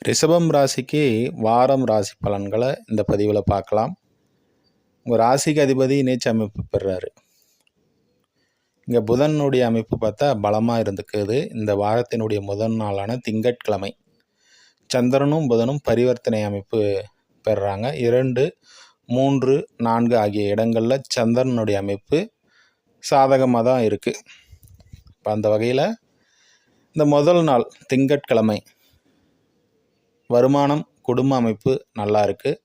ரிஷபம் ராசிக்கு வாரம் ராசி பலன்களை இந்த பதிவில் பார்க்கலாம். உங்கள் ராசிக்கு அதிபதி நீச்ச அமைப்பு பெறுறாரு. இங்கே புதனுடைய அமைப்பு பார்த்தா பலமாக இருந்துக்குது. இந்த வாரத்தினுடைய முதல் நாளான திங்கட்கிழமை சந்திரனும் புதனும் பரிவர்த்தனை அமைப்பு பெறுறாங்க. 2, 3, 4 ஆகிய இடங்களில் சந்திரனுடைய அமைப்பு சாதகமாக தான் இருக்குது. இப்போ அந்த வகையில் இந்த முதல் நாள் திங்கட்கிழமை வருமானம் குடும்ப அமைப்பு நல்லா இருக்குது.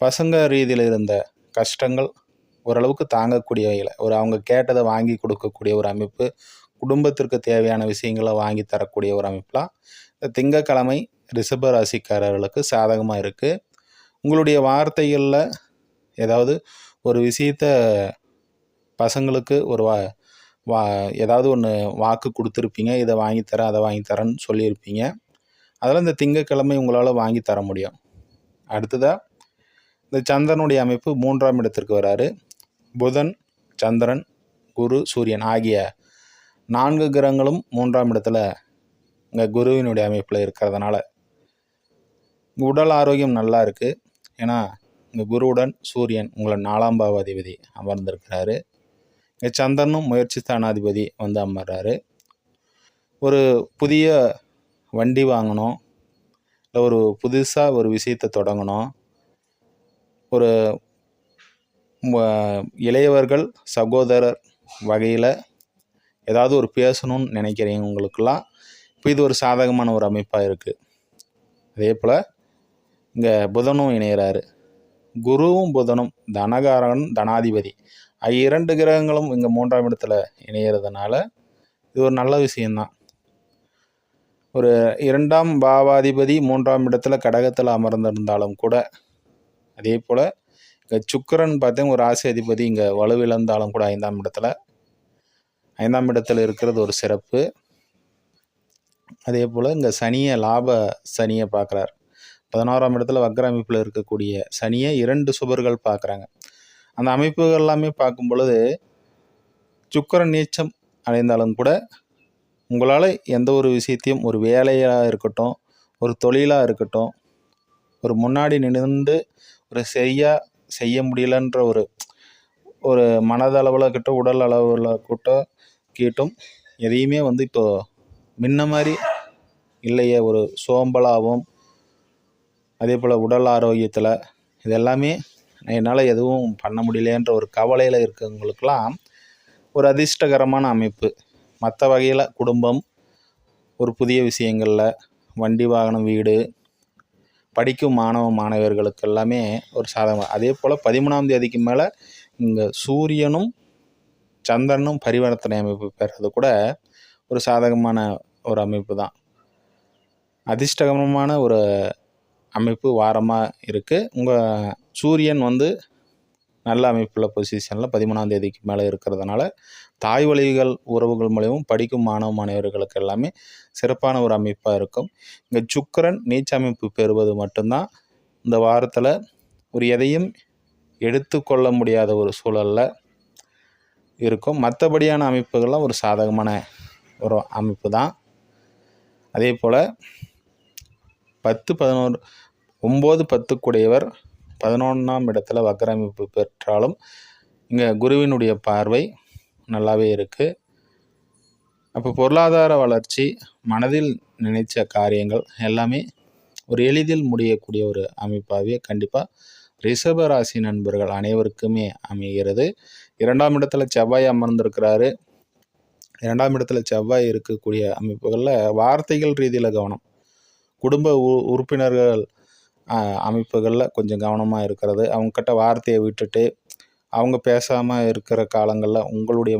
பசங்க ரீதியில் இருந்த கஷ்டங்கள் ஓரளவுக்கு தாங்கக்கூடிய வகையில் அவங்க கேட்டதை வாங்கி கொடுக்கக்கூடிய ஒரு அமைப்பு, குடும்பத்திற்கு தேவையான விஷயங்களை வாங்கி தரக்கூடிய ஒரு அமைப்புலாம் இந்த திங்கட்கிழமை ரிஷப ராசிக்காரர்களுக்கு சாதகமாக இருக்குது. உங்களுடைய வார்த்தைகளில் ஏதாவது ஒரு விஷயத்த பசங்களுக்கு ஒரு ஏதாவது ஒன்று வாக்கு கொடுத்துருப்பீங்க, இதை வாங்கித்தரேன் அதை வாங்கித்தரேன்னு சொல்லியிருப்பீங்க. அதெல்லாம் இந்த திங்கட்கிழமை உங்களால் வாங்கி தர முடியும். அடுத்ததாக இந்த சந்திரனுடைய அமைப்பு 3ஆம் இடத்திற்கு வராரு. புதன், சந்திரன், குரு, சூரியன் ஆகிய 4 கிரகங்களும் 3ஆம் இடத்துல இங்கே குருவினுடைய அமைப்பில் இருக்கிறதுனால உடல் ஆரோக்கியம் நல்லா இருக்குது. ஏன்னா இங்கே குருவுடன் சூரியன் உங்களை 4ஆம் பாவாதிபதி அமர்ந்திருக்கிறாரு. இங்கே சந்திரனும் முயற்சி ஸ்தானாதிபதி அமர்றாரு. ஒரு புதிய வண்டி வாங்கணும், இல்லை ஒரு புதுசாக ஒரு விஷயத்தை தொடங்கணும், ஒரு இளையவர்கள் சகோதரர் வகையில் ஏதாவது ஒரு பேசணும்னு நினைக்கிறீங்க உங்களுக்கெல்லாம் இப்போ இது ஒரு சாதகமான ஒரு அமைப்பாக இருக்குது. அதே போல் இங்கே புதனும் இணைகிறாரு. குருவும் புதனும் தனகாரன் தனாதிபதி 2 கிரகங்களும் இங்கே 3ஆம் இடத்துல இணைகிறதுனால இது ஒரு நல்ல விஷயந்தான். ஒரு 2ஆம் பாவாதிபதி 3ஆம் இடத்துல கடகத்தில் அமர்ந்திருந்தாலும் கூட, அதே போல் இங்கே சுக்கிரன் பார்த்தீங்கன்னா ஒரு ராசி அதிபதி இங்கே வலுவிழந்தாலும் கூட 5ஆம் இடத்துல இருக்கிறது ஒரு சிறப்பு. அதே போல் இங்கே சனியை சனியை பார்க்குறார். 16ஆம் இடத்துல வக்ர அமைப்பில் இருக்கக்கூடிய சனியை 2 சுபர்கள் பார்க்குறாங்க. அந்த அமைப்புகள் எல்லாமே பார்க்கும் பொழுது சுக்கிரன் நீச்சம் அடைந்தாலும் கூட உங்களால் எந்த ஒரு விஷயத்தையும், ஒரு வேலையாக இருக்கட்டும், ஒரு தொழிலாக இருக்கட்டும், ஒரு முன்னாடி நின்று ஒரு செய்ய முடியலன்ற ஒரு மனதளவில் இருக்கட்டும், உடல் அளவில் கீட்டும் எதையுமே இப்போது முன்ன மாதிரி இல்லையே, ஒரு சோம்பலாகவும் அதே போல் உடல் ஆரோக்கியத்தில் இது எல்லாமே என்னால் எதுவும் பண்ண முடியலன்ற ஒரு கவலையில் இருக்கிறவங்களுக்கெல்லாம் ஒரு அதிர்ஷ்டகரமான அமைப்பு. மற்ற வகையில் குடும்பம், ஒரு புதிய விஷயங்களில் வண்டி வாகனம், வீடு, படிக்கும் மாணவர்களுக்கு எல்லாமே ஒரு சாதகம். அதே போல் 13ஆம் தேதிக்கு மேலே இங்கே சூரியனும் சந்திரனும் பரிவர்த்தனை அமைப்பு பெறுறது கூட ஒரு சாதகமான ஒரு அமைப்பு தான். அதிர்ஷ்டகரமான ஒரு அமைப்பு வாரமாக இருக்குது. உங்கள் சூரியன் நல்ல அமைப்பில் பொசிஷனில் 13ஆம் தேதிக்கு மேலே இருக்கிறதுனால தாய் வழிகள் உறவுகள் மூலமும் படிக்கும் மாணவர்களுக்கு எல்லாமே சிறப்பான ஒரு அமைப்பாக இருக்கும். இங்கே சுக்கிரன் நீச்ச அமைப்பு பெறுவது மட்டும்தான் இந்த வாரத்தில் ஒரு எதையும் எடுத்துக்கொள்ள முடியாத ஒரு சூழலில் இருக்கும். மற்றபடியான அமைப்புகள்லாம் ஒரு சாதகமான ஒரு அமைப்பு தான். அதே போல் 10, 11, 9, 10 கூடியவர் 11ஆம் இடத்துல வக்ர அமைப்பு பெற்றாலும் இங்கே குருவினுடைய பார்வை நல்லாவே இருக்குது. அப்போ பொருளாதார வளர்ச்சி, மனதில் நினைச்ச காரியங்கள் எல்லாமே ஒரு எளிதில் முடியக்கூடிய ஒரு அமைப்பாகவே கண்டிப்பாக ரிஷப ராசி நண்பர்கள் அனைவருக்குமே அமைகிறது. 2ஆம் இடத்துல செவ்வாய் அமர்ந்திருக்கிறாரு. 2ஆம் இடத்துல செவ்வாய் இருக்கக்கூடிய அமைப்புகளில் வார்த்தைகள் ரீதியில் கவனம், குடும்ப உறுப்பினர்கள் அமைப்புகளில் கொஞ்சம் கவனமாக இருக்கிறது. அவங்கக்கிட்ட வார்த்தையை விட்டுட்டு அவங்க பேசாமல் இருக்கிற காலங்களில் உங்களுடைய